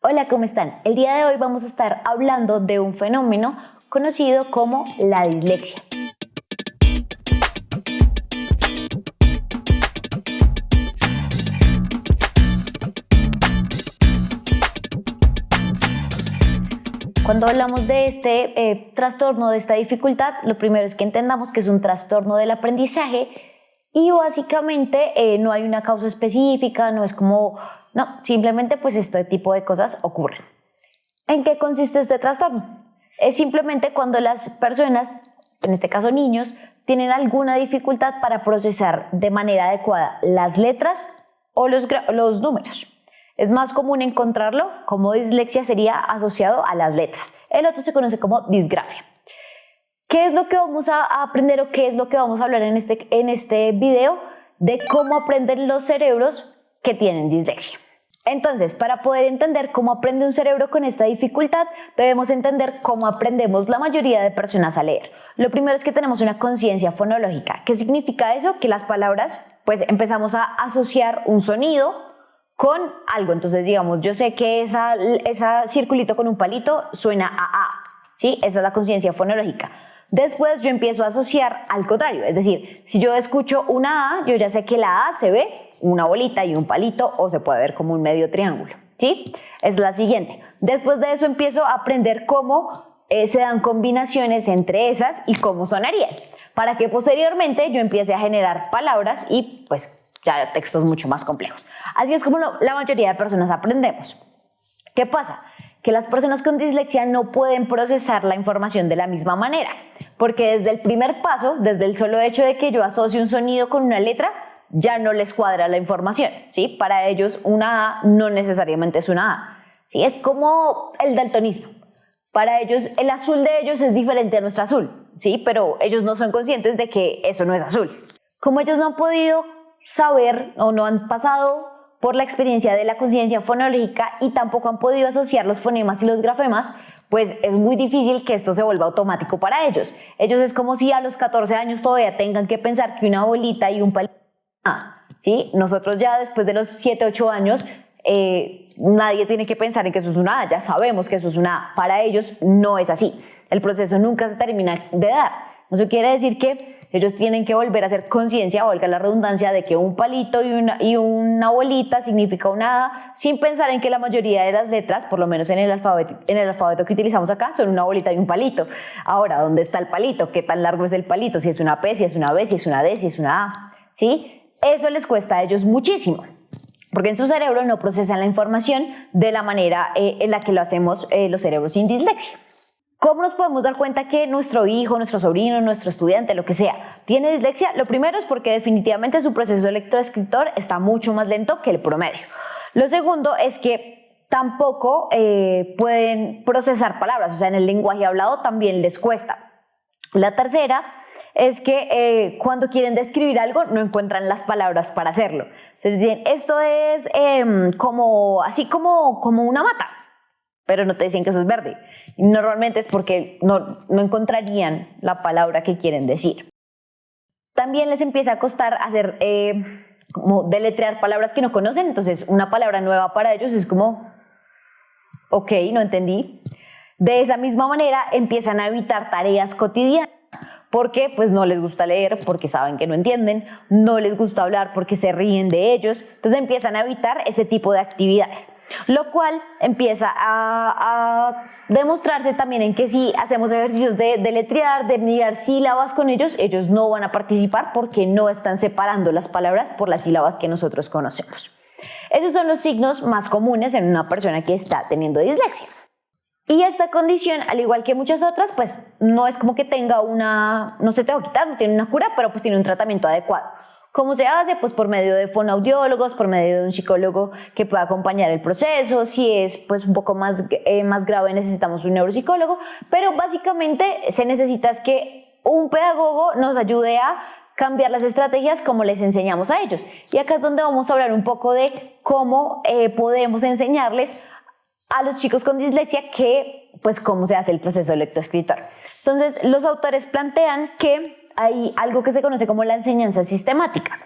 Hola, ¿cómo están? El día de hoy vamos a estar hablando de un fenómeno conocido como la dislexia. Cuando hablamos de este trastorno, de esta dificultad, lo primero es que entendamos que es un trastorno del aprendizaje y básicamente no hay una causa específica, no es como, no, simplemente pues este tipo de cosas ocurren. ¿En qué consiste este trastorno? Es simplemente cuando las personas, en este caso niños, tienen alguna dificultad para procesar de manera adecuada las letras o los números. Es más común encontrarlo como dislexia, sería asociado a las letras. El otro se conoce como disgrafia. ¿Qué es lo que vamos a aprender o qué es lo que vamos a hablar en este video? De cómo aprenden los cerebros que tienen dislexia. Entonces, para poder entender cómo aprende un cerebro con esta dificultad, debemos entender cómo aprendemos la mayoría de personas a leer. Lo primero es que tenemos una conciencia fonológica. ¿Qué significa eso? Que las palabras, pues empezamos a asociar un sonido con algo. Entonces, digamos, yo sé que esa circulito con un palito suena a, ¿sí? Esa es la conciencia fonológica. Después yo empiezo a asociar al contrario, es decir, si yo escucho una A, yo ya sé que la A se ve una bolita y un palito o se puede ver como un medio triángulo, ¿sí? Es la siguiente. Después de eso empiezo a aprender cómo se dan combinaciones entre esas y cómo sonarían, para que posteriormente yo empiece a generar palabras y pues ya textos mucho más complejos. Así es como la mayoría de personas aprendemos. ¿Qué pasa? Que las personas con dislexia no pueden procesar la información de la misma manera, porque desde el primer paso, desde el solo hecho de que yo asocie un sonido con una letra, ya no les cuadra la información, ¿sí? Para ellos una A no necesariamente es una A, ¿sí? Es como el daltonismo. Para ellos, el azul de ellos es diferente a nuestro azul, ¿sí? Pero ellos no son conscientes de que eso no es azul. Como ellos no han podido saber o no han pasado por la experiencia de la conciencia fonológica y tampoco han podido asociar los fonemas y los grafemas, pues es muy difícil que esto se vuelva automático para ellos. Ellos es como si a los 14 años todavía tengan que pensar que una bolita y un palito, ¿sí? Nosotros ya después de los 7, 8 años, nadie tiene que pensar en que eso es una A, ya sabemos que eso es una A. Para ellos no es así. El proceso nunca se termina de dar. Eso quiere decir que ellos tienen que volver a hacer conciencia, valga la redundancia, de que un palito y una bolita significa una A, sin pensar en que la mayoría de las letras, por lo menos en el alfabeto que utilizamos acá, son una bolita y un palito. Ahora, ¿dónde está el palito? ¿Qué tan largo es el palito? Si es una P, si es una B, si es una D, si es una A, ¿sí? Eso les cuesta a ellos muchísimo, porque en su cerebro no procesan la información de la manera en la que lo hacemos los cerebros sin dislexia. ¿Cómo nos podemos dar cuenta que nuestro hijo, nuestro sobrino, nuestro estudiante, lo que sea, tiene dislexia? Lo primero es porque definitivamente su proceso lectoescritor está mucho más lento que el promedio. Lo segundo es que tampoco pueden procesar palabras, o sea, en el lenguaje hablado también les cuesta. La tercera es que cuando quieren describir algo no encuentran las palabras para hacerlo. Entonces dicen, esto es así como una mata, pero no te dicen que eso es verde. Normalmente es porque no encontrarían la palabra que quieren decir. También les empieza a costar hacer como deletrear palabras que no conocen, entonces una palabra nueva para ellos es como, ok, no entendí. De esa misma manera empiezan a evitar tareas cotidianas, porque pues no les gusta leer, porque saben que no entienden, no les gusta hablar porque se ríen de ellos, entonces empiezan a evitar ese tipo de actividades, lo cual empieza a demostrarse también en que si hacemos ejercicios de deletrear, de mirar sílabas con ellos, ellos no van a participar porque no están separando las palabras por las sílabas que nosotros conocemos. Esos son los signos más comunes en una persona que está teniendo dislexia. Y esta condición, al igual que muchas otras, pues no es como que tenga no se te va a quitar, no tiene una cura, pero pues tiene un tratamiento adecuado. ¿Cómo se hace? Pues por medio de fonoaudiólogos, por medio de un psicólogo que pueda acompañar el proceso. Si es pues un poco más grave, necesitamos un neuropsicólogo, pero básicamente se necesita es que un pedagogo nos ayude a cambiar las estrategias como les enseñamos a ellos. Y acá es donde vamos a hablar un poco de cómo podemos enseñarles a los chicos con dislexia pues cómo se hace el proceso lectoescritor. Entonces, los autores plantean que hay algo que se conoce como la enseñanza sistemática.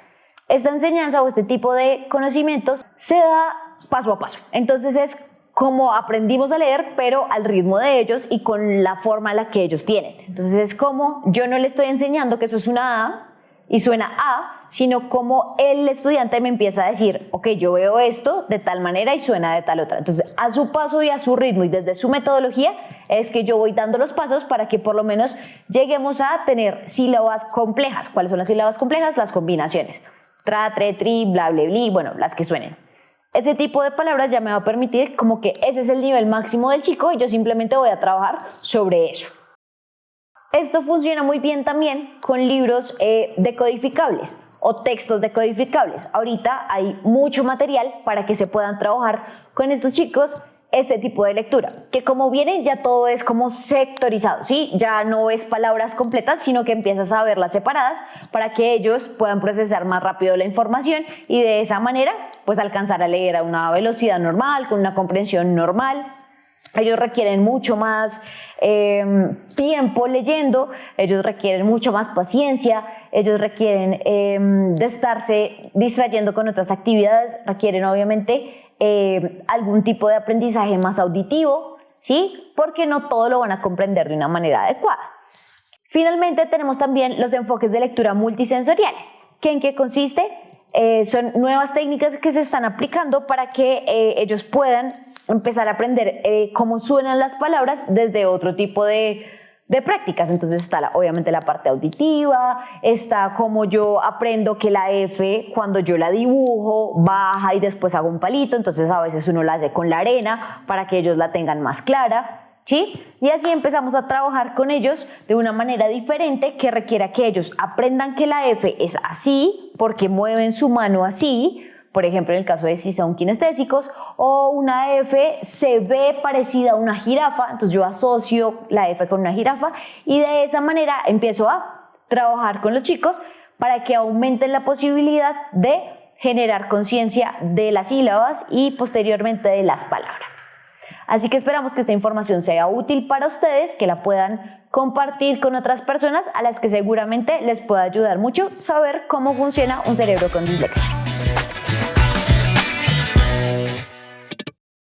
Esta enseñanza o este tipo de conocimientos se da paso a paso. Entonces, es como aprendimos a leer, pero al ritmo de ellos y con la forma en la que ellos tienen. Entonces es como yo no le estoy enseñando que eso es una A y suena A, sino como el estudiante me empieza a decir, ok, yo veo esto de tal manera y suena de tal otra. Entonces a su paso y a su ritmo y desde su metodología es que yo voy dando los pasos para que por lo menos lleguemos a tener sílabas complejas. ¿Cuáles son las sílabas complejas? Las combinaciones. Tra, tre, tri, bla, bla, bla, bueno, las que suenen. Ese tipo de palabras ya me va a permitir como que ese es el nivel máximo del chico y yo simplemente voy a trabajar sobre eso. Esto funciona muy bien también con libros decodificables o textos decodificables. Ahorita hay mucho material para que se puedan trabajar con estos chicos este tipo de lectura, que como viene ya todo es como sectorizado, ¿sí? Ya no es palabras completas, sino que empiezas a verlas separadas para que ellos puedan procesar más rápido la información y de esa manera pues alcanzar a leer a una velocidad normal, con una comprensión normal. Ellos requieren mucho más tiempo leyendo, ellos requieren mucho más paciencia, ellos requieren de estarse distrayendo con otras actividades, requieren obviamente algún tipo de aprendizaje más auditivo, ¿sí? Porque no todo lo van a comprender de una manera adecuada. Finalmente tenemos también los enfoques de lectura multisensoriales. ¿En qué consiste? Son nuevas técnicas que se están aplicando para que ellos puedan empezar a aprender cómo suenan las palabras desde otro tipo de prácticas. Entonces está obviamente la parte auditiva, está como yo aprendo que la F cuando yo la dibujo baja y después hago un palito, entonces a veces uno la hace con la arena para que ellos la tengan más clara, ¿sí? Y así empezamos a trabajar con ellos de una manera diferente que requiera que ellos aprendan que la F es así porque mueven su mano así. Por ejemplo, en el caso de si son kinestésicos, o una F se ve parecida a una jirafa, entonces yo asocio la F con una jirafa y de esa manera empiezo a trabajar con los chicos para que aumenten la posibilidad de generar conciencia de las sílabas y posteriormente de las palabras. Así que esperamos que esta información sea útil para ustedes, que la puedan compartir con otras personas a las que seguramente les pueda ayudar mucho saber cómo funciona un cerebro con dislexia.